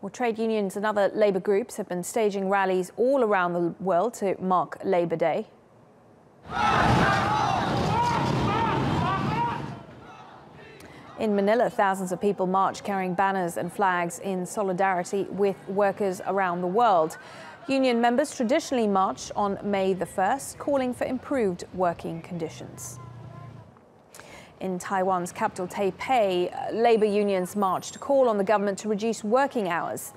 Well, trade unions and other labour groups have been staging rallies all around the world to mark Labour Day. In Manila, thousands of people marched carrying banners and flags in solidarity with workers around the world. Union members traditionally march on May the 1st, calling for improved working conditions. In Taiwan's capital, Taipei, labour unions marched to call on the government to reduce working hours.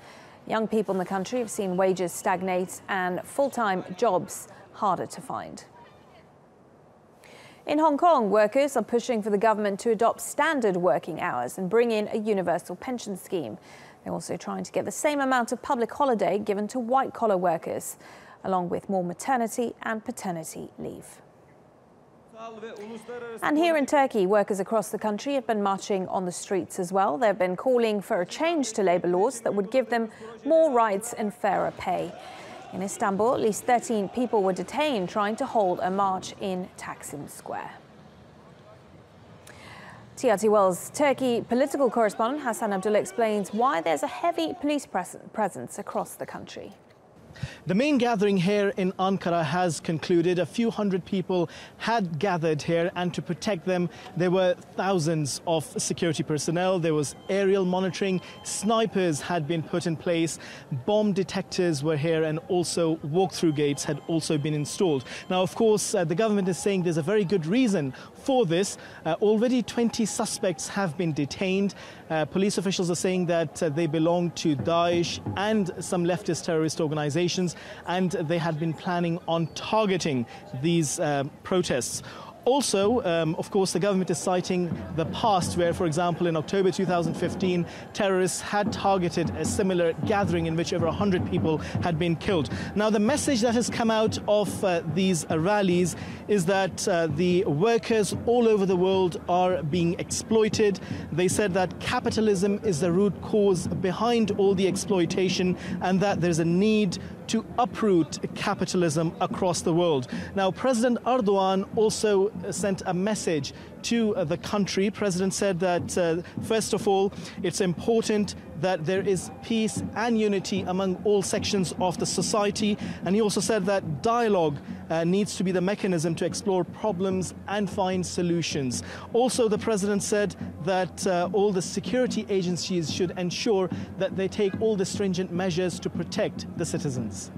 Young people in the country have seen wages stagnate and full-time jobs harder to find. In Hong Kong, workers are pushing for the government to adopt standard working hours and bring in a universal pension scheme. They're also trying to get the same amount of public holiday given to white-collar workers, along with more maternity and paternity leave. And here in Turkey, workers across the country have been marching on the streets as well. They've been calling for a change to labour laws that would give them more rights and fairer pay. In Istanbul, at least 13 people were detained trying to hold a march in Taksim Square. TRT World's Turkey political correspondent Hassan Abdullah explains why there's a heavy police presence across the country. The main gathering here in Ankara has concluded. A few hundred people had gathered here, and to protect them, there were thousands of security personnel. There was aerial monitoring. Snipers had been put in place. Bomb detectors were here, and also walk-through gates had also been installed. Now, of course, the government is saying there's a very good reason for this. Already 20 suspects have been detained. Police officials are saying that they belong to Daesh and some leftist terrorist organizations, and they had been planning on targeting these protests. Also, of course, the government is citing the past where, for example, in October 2015, terrorists had targeted a similar gathering in which over 100 people had been killed. Now, the message that has come out of these rallies is that the workers all over the world are being exploited. They said that capitalism is the root cause behind all the exploitation, and that there's a need to uproot capitalism across the world. Now, President Erdogan also sent a message to the country. President said that, first of all, it's important that there is peace and unity among all sections of the society. And he also said that dialogue needs to be the mechanism to explore problems and find solutions. Also, the president said that all the security agencies should ensure that they take all the stringent measures to protect the citizens.